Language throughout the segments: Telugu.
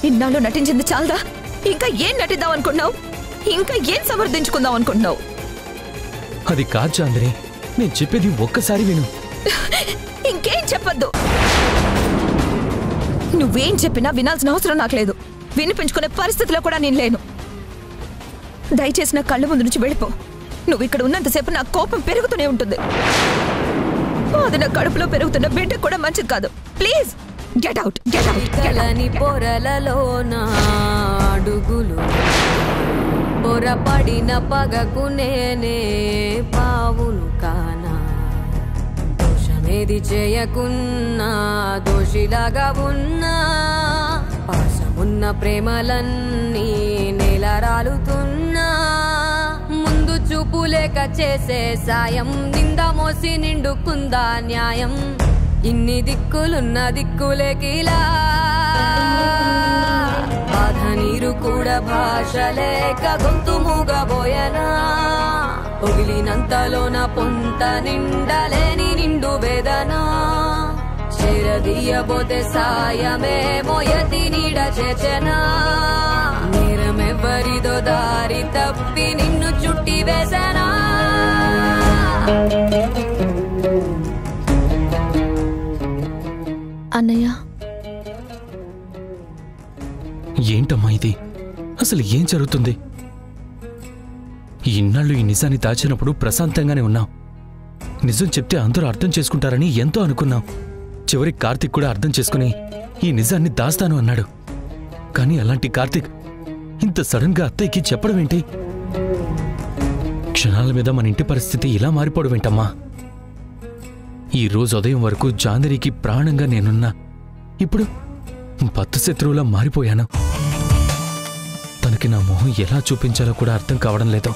ఇన్నాళ్ళు నటించింది చాలదా? ఇంకా ఏం నటిద్దాం అనుకున్నావు? ఇంకా ఏం సమర్థించుకుందాం అనుకుంటున్నావు? అది కాదు చాందిని, నేను చెప్పేది ఒక్కసారి విను. ఇంకేం చెప్పొద్దు. నువ్వేం చెప్పినా వినాల్సిన అవసరం నాకు లేదు. వినిపించుకునే పరిస్థితిలో కూడా నేను లేను. దయచేసి నా కళ్ళ ముందు నుంచి వెళ్ళిపో. నువ్వు ఇక్కడ ఉన్నంతసేపు నా కోపం పెరుగుతూనే ఉంటుంది. అది నా కడుపులో పెరుగుతున్న బిడ్డకు కూడా మంచిది కాదు. Please get out, get out. పొరలలో నా అడుగులు పొరపడిన పగకు నేనే పావును కానా. దోషమేది చేయకున్నా దోషిలాగా ఉన్నా. పాసమున్న ప్రేమలన్నీ నేలరాలుతున్నా. ముందు చూపు లేక చేసే సాయం నింద మోసి నిండుకుందా న్యాయం. ఇన్ని దిక్కులున్న దిక్కులేకిలా బాధ నీరు కూడా భాష లేక గొంతు మూగబోయనా. పొగిలినంతలోన పొంత నిండలేని నిండు వేదనా. చేరదీయబోతే సాయమేమో యతి నీడ చేచెనా. నేరమెవ్వరిదో దారి తప్పి నిన్ను చుట్టి వేసనా. అన్నయ్య, ఏంటమ్మా ఇది? అసలు ఏం జరుగుతుంది? ఇన్నాళ్ళు ఈ నిజాన్ని దాచినప్పుడు ప్రశాంతంగానే ఉన్నాం. నిజం చెప్తే అందరూ అర్థం చేసుకుంటారని ఎంతో అనుకున్నాం. చివరి కార్తీక్ కూడా అర్థం చేసుకుని ఈ నిజాన్ని దాస్తాను అన్నాడు. కానీ అలాంటి కార్తీక్ ఇంత సడన్ గా అత్తయ్యకి చెప్పడం ఏంటి? క్షణాల మీద మన ఇంటి పరిస్థితి ఇలా మారిపోవడం ఏంటమ్మా? ఈ రోజు ఉదయం వరకు జాందరికి ప్రాణంగా నేనున్నా. ఇప్పుడు బద్ధశత్రువులా మారిపోయాను. తనకి నా మొహం ఎలా చూపించాలో కూడా అర్థం కావడం లేదు.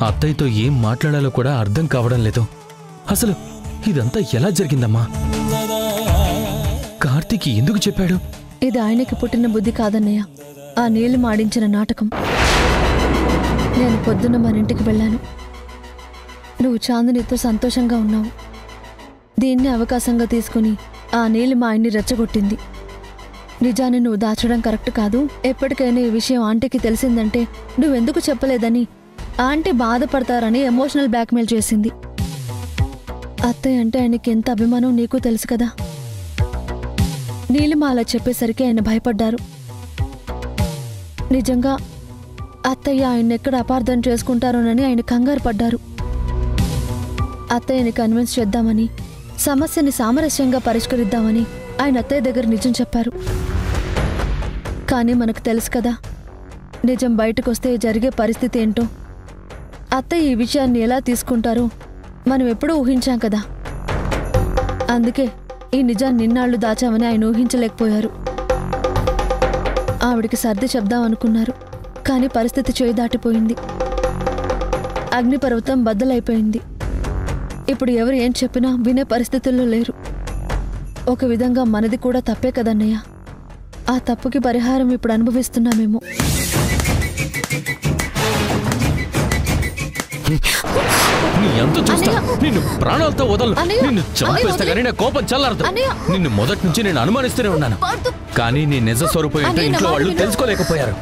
అత్తయ్యతో ఏం మాట్లాడాలో కూడా అర్థం కావడం లేదు. అసలు ఇదంతా ఎలా జరిగిందమ్మా? కార్తీక్ ఎందుకు చెప్పాడు? ఇది ఆయనకి పుట్టిన బుద్ధి కాదన్నయ్య, ఆ నీళ్లు మాడించిన నాటకం. నేను పొద్దున్న మన ఇంటికి వెళ్ళాను. నువ్వు చాందినితో సంతోషంగా ఉన్నావు. దీన్ని అవకాశంగా తీసుకుని ఆ నీళ్ళు మా ఆయన్ని రెచ్చగొట్టింది. నిజాన్ని నువ్వు దాచడం కరెక్ట్ కాదు. ఎప్పటికైనా ఈ విషయం ఆంటీకి తెలిసిందంటే నువ్వెందుకు చెప్పలేదని ఆంటీ బాధపడతారని ఎమోషనల్ బ్లాక్మెయిల్ చేసింది. అత్తయ్య అంటే ఆయనకి ఎంత అభిమానం నీకు తెలుసు కదా. నీలిమ అలా చెప్పేసరికి ఆయన భయపడ్డారు. నిజంగా అత్తయ్య ఆయన్నెక్కడ అపార్థం చేసుకుంటారోనని ఆయన కంగారు పడ్డారు. అత్తయ్యని కన్విన్స్ చేద్దామని, సమస్యని సామరస్యంగా పరిష్కరిద్దామని ఆయన అత్తయ్య దగ్గర నిజం చెప్పారు. కానీ మనకు తెలుసు కదా, నిజం బయటకొస్తే జరిగే పరిస్థితి ఏంటో. అత్తయ్య ఈ విషయాన్ని ఎలా తీసుకుంటారో మనం ఎప్పుడూ ఊహించాం కదా. అందుకే ఈ నిజాన్ని నిన్నాళ్లు దాచామని ఆయన ఊహించలేకపోయారు. ఆవిడికి సర్ది చెప్దామనుకున్నారు, కానీ పరిస్థితి చేయి దాటిపోయింది. అగ్నిపర్వతం బద్దలైపోయింది. ఇప్పుడు ఎవరు ఏం చెప్పినా వినే పరిస్థితుల్లో లేరు. ఒక విధంగా మనది కూడా తప్పే కదన్నయ్య. ఆ తప్పుకి పరిహారం ఇప్పుడు అనుభవిస్తున్నామేమో. నిన్ను ప్రాణాలతో వదలను. నిన్ను చంపేస్తా కానీ నా కోపం చల్లారదు. నిన్ను మొదటి నుంచి నేను అనుమానిస్తూనే ఉన్నాను, కానీ నీ నిజ స్వరూపం ఏంటో ఇంట్లో వాళ్ళు తెలుసుకోలేకపోయారు.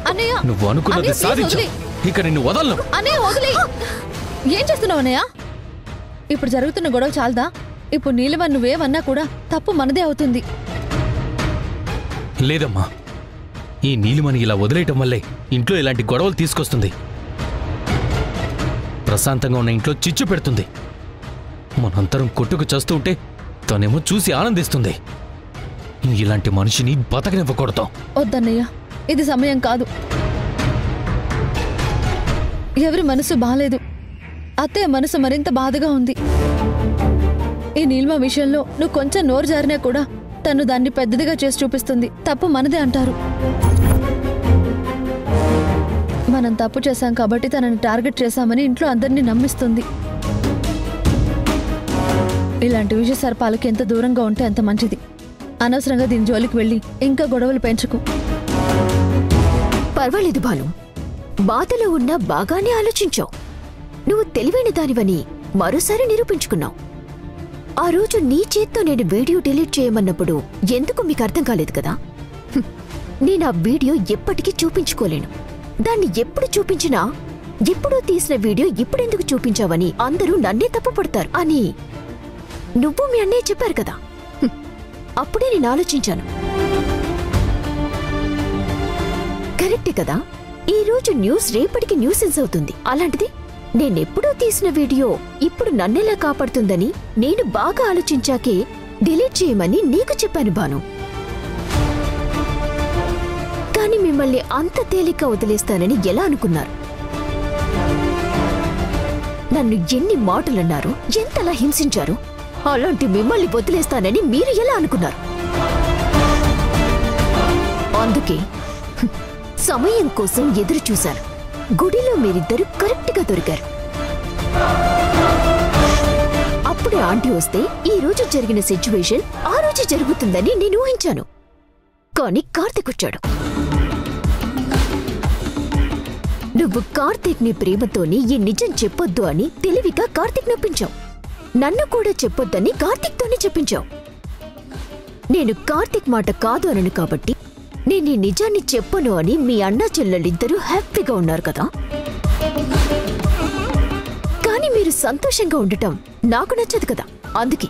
నువ్వు అనుకున్నది సాధించు. ఇక నిన్ను వదలను. ఏం చేస్తున్నావు అన్నయ్య? ఇప్పుడు జరుగుతున్న గొడవ చాలదా? ఇప్పుడు నీలిమ నువ్వేమన్నా కూడా తప్పు మనదే అవుతుంది. లేదమ్మా, ఈ నీలిమని ఇలా వదిలేయటం వల్లే ఇంట్లో ఇలాంటి గొడవలు తీసుకొస్తుంది. ప్రశాంతంగా ఉన్న ఇంట్లో చిచ్చు పెడుతుంది. మనంతరం కొట్టుకు చేస్తూ ఉంటే తనేమో చూసి ఆనందిస్తుంది. ఇలాంటి మనిషిని బతకనివ్వకూడదు. వద్దన్నయ్య, ఇది సమయం కాదు. ఎవరి మనసు బాలేదు, అత్తయ్య మనసు మరింత బాధగా ఉంది. ఈ నీలిమ విషయంలో నువ్వు కొంచెం నోరు జారినా కూడా తను దాన్ని పెద్దదిగా చేసి చూపిస్తుంది. తప్పు మనదే అంటారు. మనం తప్పు చేశాం కాబట్టి తనని టార్గెట్ చేశామని ఇంట్లో అందరినీ నమ్మిస్తుంది. ఇలాంటి విషయ సర్పాలకి ఎంత దూరంగా ఉంటే అంత మంచిది. అనవసరంగా దీని జోలికి వెళ్ళి ఇంకా గొడవలు పెంచుకు. పర్వాలేదు బాలు, బాధలో ఉన్నా బాగానే ఆలోచించావు. నువ్వు తెలివైన దానివని మరోసారి నిరూపించుకున్నావు. ఆ రోజు నీ చేత్తో నేను వీడియో డిలీట్ చేయమన్నప్పుడు ఎందుకు మీకు అర్థం కాలేదు కదా? నేను ఆ వీడియో ఎప్పటికీ చూపించుకోలేను. దాన్ని ఎప్పుడు చూపించినా ఎప్పుడూ తీసిన వీడియో ఇప్పుడెందుకు చూపించావని అందరూ నన్నే తప్పుపడతారు అని నువ్వు మీ అన్నయ్య చెప్పారు కదా. అప్పుడే నేను ఆలోచించాను. కరెక్టే కదా, ఈ రోజు న్యూస్ రేపటికి న్యూసెన్స్ అవుతుంది. అలాంటిది నేనెప్పుడూ తీసిన వీడియో ఇప్పుడు నన్నెలా కాపాడుతుందని నేను బాగా ఆలోచించాకే డిలీట్ చేయమని నీకు చెప్పాను బాను. కానీ మిమ్మల్ని అంత తేలిక వదిలేస్తానని ఎలా అనుకున్నారు? నన్ను ఎన్ని మాటలన్నారు, ఎంతలా హింసించారు. అలాంటి మిమ్మల్ని వదిలేస్తానని మీరు ఎలా అనుకున్నారు? అందుకే సమయం కోసం ఎదురు చూశాను. గుడిలో మీరిద్దరు కరెక్ట్గా దొరికారు. అప్పుడే ఆంటీ వస్తే ఈ రోజు జరిగిన సిచ్యువేషన్ ఆ రోజు జరుగుతుందని నేను ఊహించాను. కానీ కార్తీక్ వచ్చాడు. నువ్వు కార్తీక్ ని ప్రేమతోని ఈ నిజం చెప్పొద్దు అని తెలివిగా కార్తీక్ నొప్పించావు. నన్ను కూడా చెప్పొద్దని కార్తీక్ తోనే చెప్పించావు. నేను కార్తీక్ మాట కాదు అనను కాబట్టి నేను ఈ నిజాన్ని చెప్పను అని మీ అన్నా చెల్లెళ్ళిద్దరూ హ్యాపీగా ఉన్నారు కదా. కానీ మీరు సంతోషంగా ఉండటం నాకు నచ్చదు కదా. అందుకే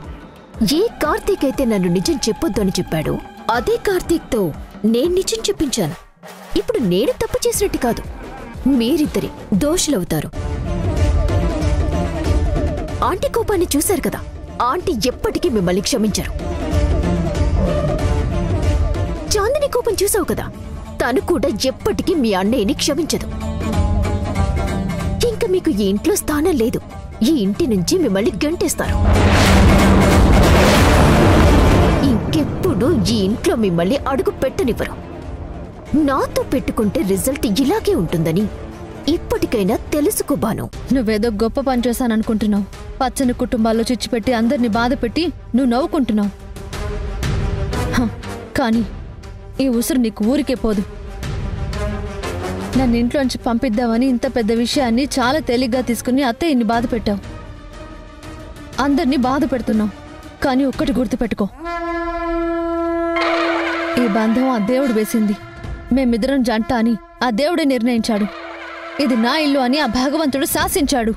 ఏ కార్తీక్ అయితే నన్ను నిజం చెప్పొద్దు అని చెప్పాడో అదే కార్తీక్తో నేను నిజం చెప్పించాను. ఇప్పుడు నేను తప్పు చేసినట్టు కాదు, మీరిద్దరి దోషులవుతారు. ఆంటీ కోపాన్ని చూశారు కదా, ఆంటీ ఎప్పటికీ మిమ్మల్ని క్షమించరు. చాందిని కోపం చూసావు కదా, తను కూడా ఎప్పటికీ మీ అన్నయ్యని క్షమించదు. ఇంకా మీకు ఈ ఇంట్లో స్థానం లేదు. ఈ ఇంటి నుంచి మిమ్మల్ని గంటేస్తారు. ఇంకెప్పుడు ఈ ఇంట్లో మిమ్మల్ని అడుగు పెట్టనివ్వరు. నాతో పెట్టుకుంటే రిజల్ట్ ఇలాగే ఉంటుందని ఇప్పటికైనా తెలుసుకోబాను. నువ్వేదో గొప్ప పని చేశాననుకుంటున్నావు. పచ్చని కుటుంబాల్లో చిచ్చిపెట్టి అందరినీ బాధ పెట్టి నువ్వు నవ్వుకుంటున్నావు. కానీ ఈ ఉసురు నీకు ఊరికే పోదు. నన్ను ఇంట్లోంచి పంపిద్దామని ఇంత పెద్ద విషయాన్ని చాలా తేలిగ్గా తీసుకుని అత్తయ్యని బాధ పెట్టావు. అందరినీ బాధ పెడుతున్నావు. కానీ ఒక్కటి గుర్తుపెట్టుకో, ఈ బంధం ఆ దేవుడు వేసింది. మేమిద్దరం జంట అని ఆ దేవుడే నిర్ణయించాడు. ఇది నా ఇల్లు అని ఆ భగవంతుడు శాసించాడు.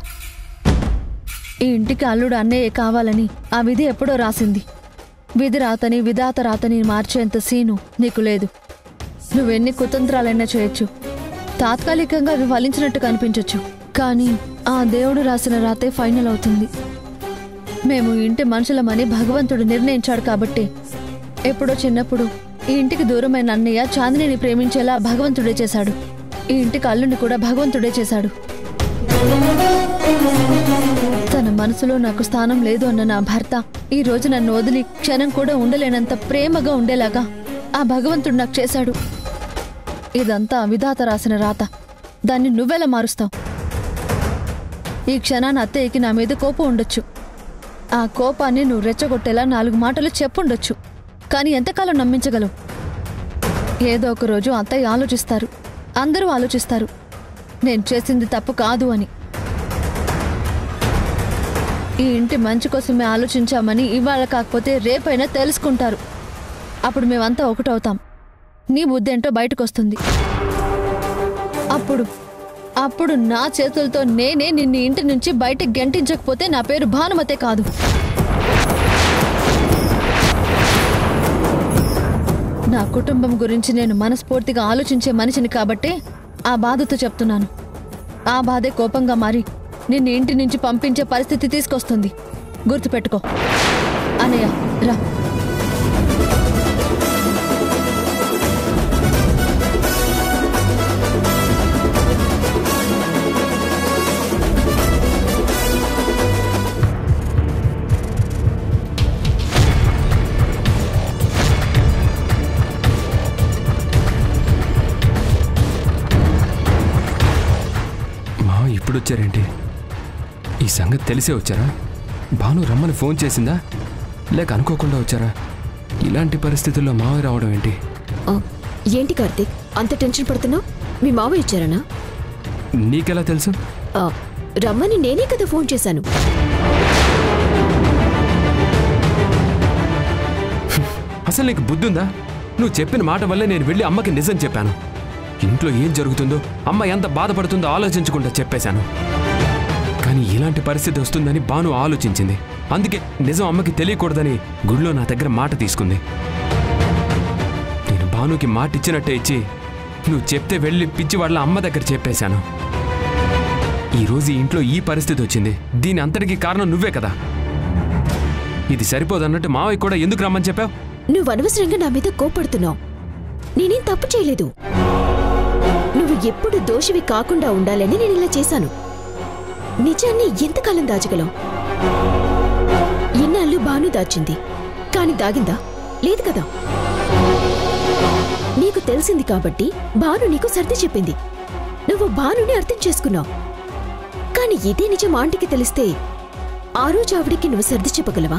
ఈ ఇంటికి అల్లుడు అన్నయ్య కావాలని ఆ విధి ఎప్పుడో రాసింది. విధి రాతని విధాత రాతని మార్చేంత సీను నీకు లేదు. నువ్వెన్ని కుతంత్రాలైనా చేయొచ్చు, తాత్కాలికంగా అవి ఫలించినట్టు కనిపించొచ్చు. కానీ ఆ దేవుడు రాసిన రాతే ఫైనల్ అవుతుంది. మేము ఇంటి మనుషులమని భగవంతుడు నిర్ణయించాడు కాబట్టి ఎప్పుడో చిన్నప్పుడు ఈ ఇంటికి దూరమైన అన్నయ్య చాందినిని ప్రేమించేలా భగవంతుడే చేశాడు. ఈ ఇంటికి అల్లుని కూడా భగవంతుడే చేశాడు. తన మనసులో నాకు స్థానం లేదు అన్న నా భర్త ఈ రోజు నన్ను వదిలి క్షణం కూడా ఉండలేనంత ప్రేమగా ఉండేలాగా ఆ భగవంతుడు నాకు చేశాడు. ఇదంతా విధాత రాసిన రాత. దాన్ని నువ్వెలా మారుస్తావు? ఈ క్షణాన్ని అత్తయ్యకి నా మీద కోపం ఉండొచ్చు. ఆ కోపాన్ని నువ్వు రెచ్చగొట్టేలా 4 మాటలు చెప్పుండొచ్చు. కానీ ఎంతకాలం నమ్మించగలవు? ఏదో ఒక రోజు అత్తయ్య ఆలోచిస్తారు, అందరూ ఆలోచిస్తారు, నేను చేసింది తప్పు కాదు అని. ఈ ఇంటి మంచి కోసమే ఆలోచించామని ఇవాళ కాకపోతే రేపైనా తెలుసుకుంటారు. అప్పుడు మేమంతా ఒకటవుతాం. నీ బుద్ధేంటో బయటకొస్తుంది. అప్పుడు నా చేతులతో నేనే నిన్ను ఇంటి నుంచి బయటకు గెంటించకపోతే నా పేరు భానుమతే కాదు. నా కుటుంబం గురించి నేను మనస్ఫూర్తిగా ఆలోచించే మనిషిని కాబట్టే ఆ బాధతో చెప్తున్నాను. ఆ బాధే కోపంగా మారి నిన్ను ఇంటి నుంచి పంపించే పరిస్థితి తీసుకొస్తుంది. గుర్తుపెట్టుకో. అనయ్య రా. ఇప్పుడు వచ్చారేంటి? ఈ సంగతి తెలిసే వచ్చారా? భాను రమ్మని ఫోన్ చేసిందా లేక అనుకోకుండా వచ్చారా? ఇలాంటి పరిస్థితుల్లో మావయ్య రావడం ఏంటి? ఏంటి కార్తీక్ అంత టెన్షన్ పడుతున్నావు? మీ మావయ్య ఇచ్చారనా? నీకెలా తెలుసు? రమ్మని నేనే కదా ఫోన్ చేశాను. అసలు నీకు బుద్ధి ఉందా? నువ్వు చెప్పిన మాట వల్లే నేను వెళ్ళి అమ్మకి నిజం చెప్పాను. ఇంట్లో ఏం జరుగుతుందో, అమ్మ ఎంత బాధపడుతుందో ఆలోచించకుండా చెప్పేశాను. కానీ ఇలాంటి పరిస్థితి వస్తుందని భాను ఆలోచించింది. అందుకే నిజం అమ్మకి తెలియకూడదని గుడిలో నా దగ్గర మాట తీసుకుంది. నేను భానుకి మాట ఇచ్చినట్టే ఇచ్చి నువ్వు చెప్తే వెళ్ళి పిచ్చి వాళ్ళ అమ్మ దగ్గర చెప్పేశాను. ఈరోజు ఈ ఇంట్లో ఈ పరిస్థితి వచ్చింది. దీని అంతటికీ కారణం నువ్వే కదా. ఇది సరిపోదన్నట్టు మావయ్య కూడా ఎందుకు రమ్మని చెప్పావు? నువ్వు అనవసరంగా నా మీద కోపడుతున్నావు. నేనేం తప్పు చేయలేదు. నువ్వు ఎప్పుడు దోషివి కాకుండా ఉండాలని నేను ఇలా చేశాను. నిజాన్ని ఎంతకాలం దాచగలవు? ఇన్నాళ్ళు భాను దాచింది, కాని దాగిందా? లేదు కదా. నీకు తెలిసింది కాబట్టి భాను నీకు సర్ది చెప్పింది. నువ్వు భానుని అర్థం చేసుకున్నావు. కాని ఇదే నిజం ఆంటీకి తెలిస్తే ఆ రోజు ఆవిడికి నువ్వు సర్ది చెప్పగలవా?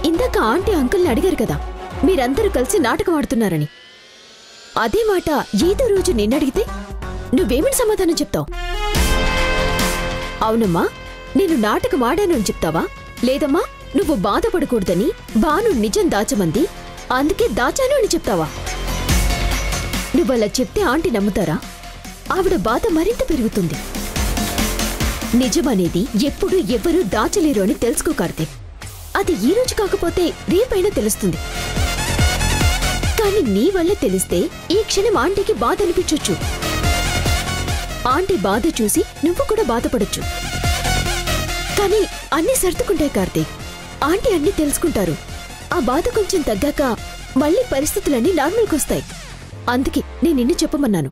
ఇందాక ఆంటీ అంకుల్ని అడిగారు కదా, మీరందరూ కలిసి నాటకం ఆడుతున్నారని. అదే మాట ఏదో రోజు నిన్నడిగితే నువ్వేమని సమాధానం చెప్తావు? అవునమ్మా, నేను నాటకం ఆడాను అని చెప్తావా? లేదమ్మా, నువ్వు బాధపడకూడదని భాను నిజం దాచమంది, అందుకే దాచాను అని చెప్తావా? నువ్వలా చెప్తే ఆంటీ నమ్ముతారా? ఆవిడ బాధ మరింత పెరుగుతుంది. నిజమనేది ఎప్పుడు ఎవ్వరూ దాచలేరు అని తెలుసుకో కార్తీక్. అది ఈ రోజు కాకపోతే రేపైనా తెలుస్తుంది. కానీ నీ వల్ల తెలిస్తే ఈ క్షణం ఆంటీకి బాధ అనిపించొచ్చు. ఆంటీ బాధ చూసి నువ్వు కూడా బాధపడొచ్చు. కానీ అన్నీ సర్దుకుంటాయి కార్తీక్. ఆంటీ అన్నీ తెలుసుకుంటారు. ఆ బాధ కొంచెం తగ్గాక మళ్ళీ పరిస్థితులన్నీ నార్మల్కి వస్తాయి. అందుకే నేను నిన్ను చెప్పమన్నాను.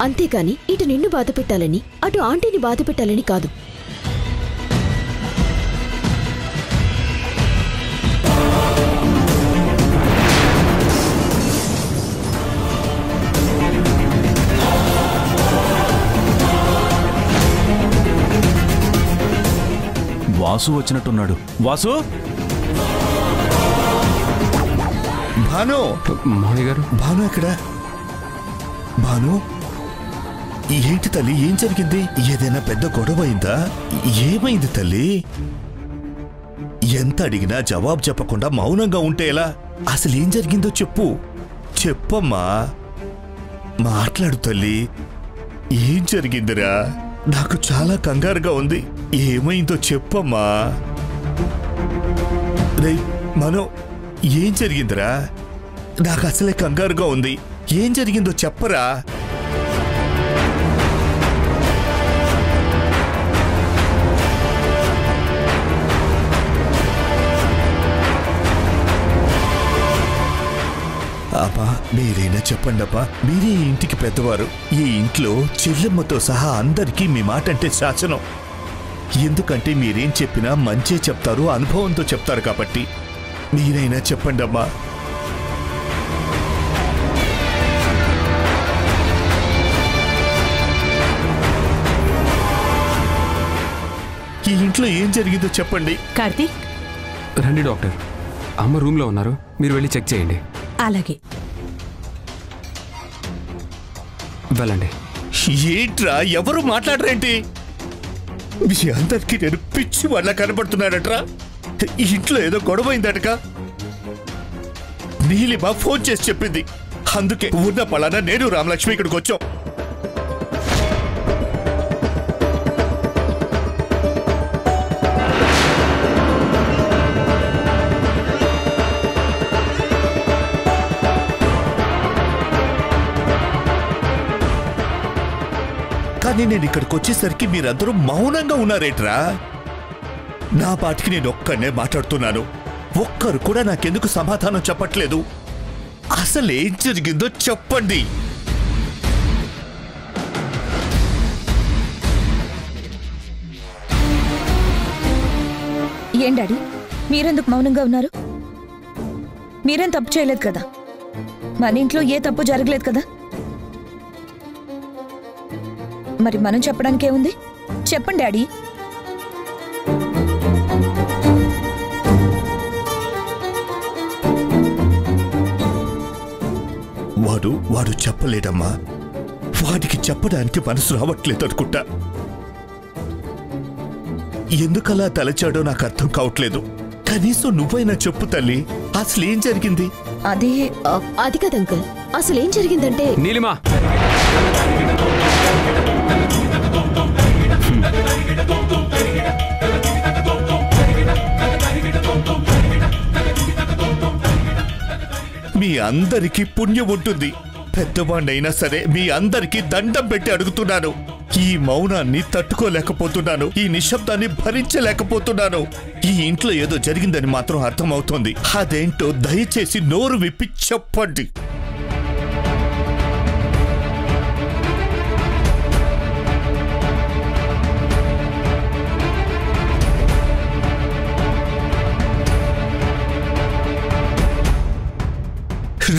అంతేకాని ఇటు నిన్ను బాధ పెట్టాలని, అటు ఆంటీని బాధ పెట్టాలని కాదు. వాసు వచ్చినట్టున్నాడు. వాసు! భాను! మామయ్య గారు, భాను ఎక్కడ? భాను, ఏంటి తల్లి? ఏం జరిగింది? ఏదైనా పెద్ద గొడవ అయిందా? ఏమైంది తల్లి? ఎంత అడిగినా జవాబు చెప్పకుండా మౌనంగా ఉంటే ఎలా? అసలు ఏం జరిగిందో చెప్పు. చెప్పమ్మా, మాట్లాడు తల్లి. ఏం జరిగిందిరా? నాకు చాలా కంగారుగా ఉంది. ఏమైందో చెప్పమ్మా. రే మనో, ఏం జరిగిందిరా? నాకు అసలే కంగారుగా ఉంది. ఏం జరిగిందో చెప్పరా? అబ్బా, మీరైనా చెప్పండి అబ్బా. మీరే ఈ ఇంటికి పెద్దవారు. ఈ ఇంట్లో చెల్లెమ్మతో సహా అందరికీ మీ మాట అంటే శాసనం. ఎందుకంటే మీరేం చెప్పినా మంచే చెప్తారు, అనుభవంతో చెప్తారు కాబట్టి. మీరైనా చెప్పండి అమ్మా. ఈ ఇంట్లో ఏం జరిగిందో చెప్పండి. కార్తీక్, రండి డాక్టర్. అమ్మ రూమ్లో ఉన్నారు, మీరు వెళ్ళి చెక్ చేయండి. అలాగే. వెళ్ళండి. ఏంట్రా, ఎవరు మాట్లాడరేంటి? మీ అందరికీ నేను పిచ్చి వాళ్ళ కనబడుతున్నాడట్రా. ఇంట్లో ఏదో గొడవైందటగా నీలిమ ఫోన్ చేసి చెప్పింది. అందుకే ఉన్న పలానా నేను రామలక్ష్మి ఇక్కడికి వచ్చాం. కానీ నేను ఇక్కడికి వచ్చేసరికి మీరందరూ మౌనంగా ఉన్నారేట్రా? నా పాటికి నేను ఒక్కనే మాట్లాడుతున్నాను. ఒక్కరు కూడా నాకెందుకు సమాధానం చెప్పట్లేదు? అసలు ఏం జరిగిందో చెప్పండి. ఏం డాడీ, మీరెందుకు మౌనంగా ఉన్నారు? మీరేం తప్పు చేయలేదు కదా. మన ఇంట్లో ఏ తప్పు జరగలేదు కదా. మరి మనం చెప్పడానికే ఉంది. చెప్పండి డాడీ. వాడు చెప్పలేదమ్మా. వాడికి చెప్పడానికి మనసు రావట్లేదు అనుకుంటా. ఎందుకలా తలచాడో నాకు అర్థం కావట్లేదు. కనీసం నువ్వైనా చెప్పు తల్లి, అసలేం జరిగింది? అది కదా అంకుల్, అసలేం జరిగిందంటే నీలిమా, మీ అందరికీ పుణ్యం ఉంటుంది. పెద్దవాణ్ణైనా సరే మీ అందరికీ దండం పెట్టి అడుగుతున్నాను. ఈ మౌనాన్ని తట్టుకోలేకపోతున్నాను, ఈ నిశ్శబ్దాన్ని భరించలేకపోతున్నాను. ఈ ఇంట్లో ఏదో జరిగిందని మాత్రం అర్థమవుతోంది. అదేంటో దయచేసి నోరు విప్పి చెప్పండి.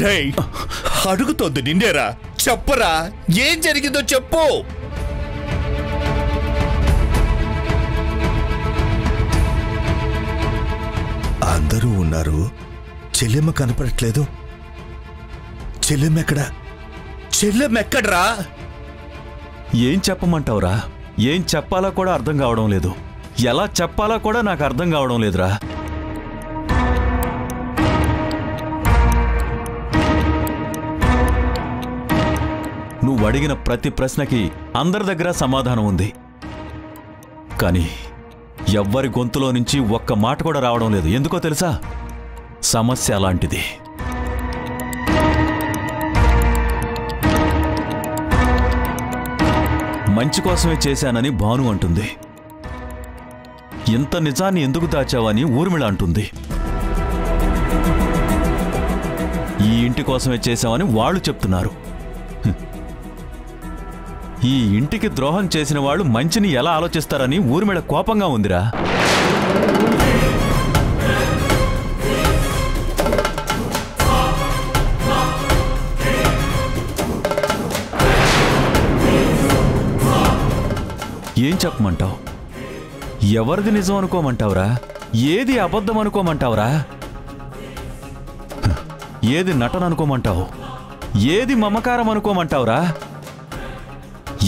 రేయ్, అడుగుతోంది నిన్నేరా, చెప్పరా, ఏం జరిగిందో చెప్పు. అందరూ ఉన్నారు, చెల్లెమ్మ కనపడట్లేదు. చెల్లెమ్మెక్కడా? చెల్లెమ్మెక్కడ్రా? ఏం చెప్పమంటావురా? ఏం చెప్పాలో కూడా అర్థం కావడం లేదు. ఎలా చెప్పాలో కూడా నాకు అర్థం కావడం లేదురా. నువ్వు అడిగిన ప్రతి ప్రశ్నకి అందరి దగ్గర సమాధానం ఉంది, కానీ ఎవ్వరి గొంతులో నుంచి ఒక్క మాట కూడా రావడం లేదు. ఎందుకో తెలుసా? సమస్య అలాంటిది. మంచి కోసమే చేశానని భాను అంటుంది. ఇంత నిజాన్ని ఎందుకు దాచావని ఊర్మిళ అంటుంది. ఈ ఇంటి కోసమే చేశామని వాళ్ళు చెప్తున్నారు. ఈ ఇంటికి ద్రోహం చేసిన వాళ్ళు మంచిని ఎలా ఆలోచిస్తారని ఊర్మిళ కోపంగా ఉందిరా. ఏం చెప్పమంటావు? ఎవరిది నిజం అనుకోమంటావురా? ఏది అబద్ధం అనుకోమంటావురా? ఏది నటన అనుకోమంటావు? ఏది మమకారం అనుకోమంటావురా?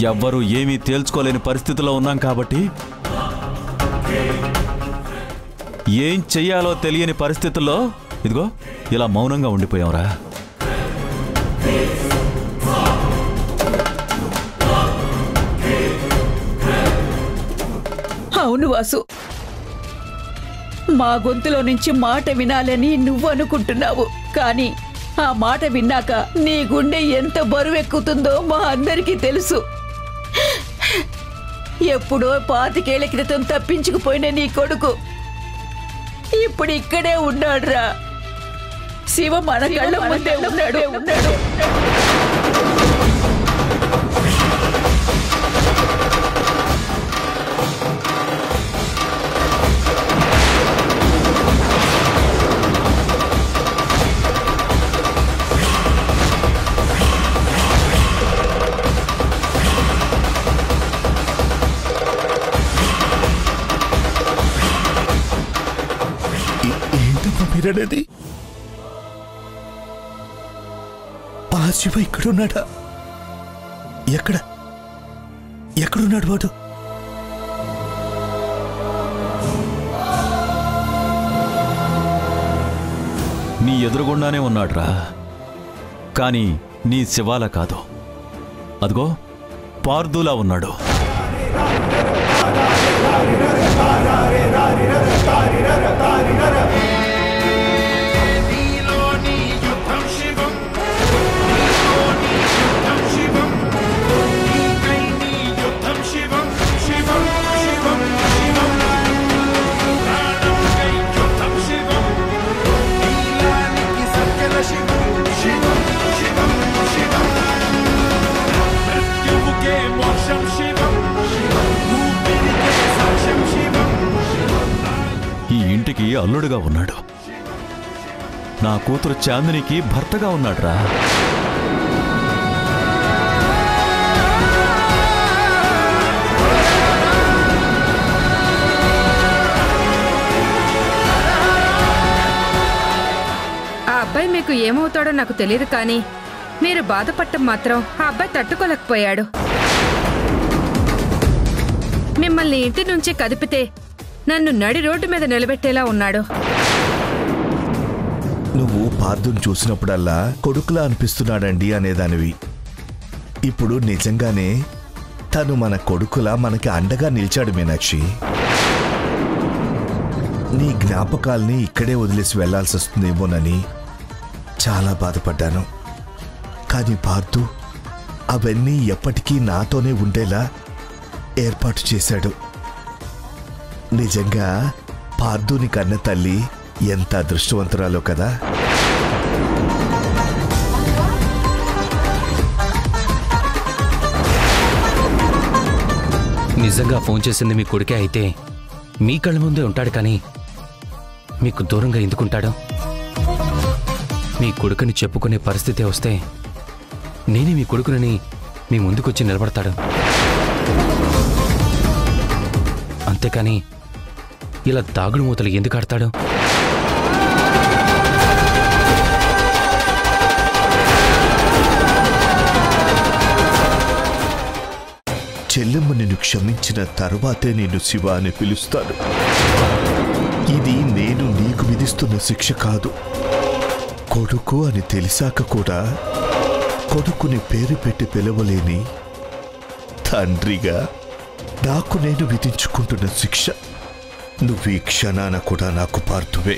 ఎవ్వరూ ఏమీ తేల్చుకోలేని పరిస్థితిలో ఉన్నాం కాబట్టి, ఏం చెయ్యాలో తెలియని పరిస్థితుల్లో ఇదిగో ఇలా మౌనంగా ఉండిపోయాంరా. అవును వాసు, మా గొంతులో నుంచి మాట వినాలని నువ్వు అనుకుంటున్నావు, కానీ ఆ మాట విన్నాక నీ గుండె ఎంత బరువెక్కుతుందో మా అందరికీ తెలుసు. ఎప్పుడో 25 ఏళ్ల క్రితం తప్పించుకుపోయిన నీ కొడుకు ఇప్పుడు ఇక్కడే ఉన్నాడురా. శివ మన కళ్ళ ముందే ఉన్నాడు. మీరనేది? ఆ శివ ఇక్కడున్నాడా? ఎక్కడున్నాడు వాడు? నీ ఎదురుగుండానే ఉన్నాడ్రా, కానీ నీ శివాల కాదు. అదిగో పార్దులా ఉన్నాడు. ఈ ఇంటికి అల్లుడుగా ఉన్నాడు. నా కూతురు చాందినికి భర్తగా ఉన్నాడురా. ఆ అబ్బాయి మీకు ఏమవుతాడో నాకు తెలియదు, కానీ మీరు బాధపడటం మాత్రం ఆ అబ్బాయి తట్టుకోలేకపోయాడు. మిమ్మల్ని ఇంటి నుంచి కదిపితే నన్ను నడి రోడ్డు మీద నిలబెట్టేలా ఉన్నాడు. నువ్వు పార్థుని చూసినప్పుడల్లా కొడుకులా అనిపిస్తున్నాడండి అనేదానివి. ఇప్పుడు నిజంగానే తను మన కొడుకులా మనకి అండగా నిలిచాడు మీనాక్షి. నీ జ్ఞాపకాల్ని ఇక్కడే వదిలేసి వెళ్లాల్సి వస్తుందేమోనని చాలా బాధపడ్డాను. కానీ పార్థు అవన్నీ ఎప్పటికీ నాతోనే ఉండేలా ఏర్పాటు చేశాడు. నిజంగా పార్థుని కన్న తల్లి ఎంత అదృష్టవంతురాలో కదా. నిజంగా ఫోన్ చేసింది మీ కొడుకే అయితే మీ కళ్ళ ముందే ఉంటాడు, కానీ మీకు దూరంగా ఎందుకుంటాడు? మీ కొడుకుని చెప్పుకునే పరిస్థితి వస్తే నేనే మీ కొడుకునని మీ ముందుకొచ్చి నిలబడతాడు. అంతేకాని ఇలా దాగుడు మూతలు ఎందుకు ఆడతాడు? చెల్లెమ్మ నిన్ను క్షమించిన తర్వాతే నేను శివ అని పిలుస్తాను. ఇది నేను నీకు విధిస్తున్న శిక్ష కాదు. కొడుకు అని తెలిసాక కూడా కొడుకుని పేరు పెట్టి పిలవలేని తండ్రిగా నాకు నేను విధించుకుంటున్న శిక్ష. నువ్వు ఈ క్షణాన కూడా నాకు పార్థువే.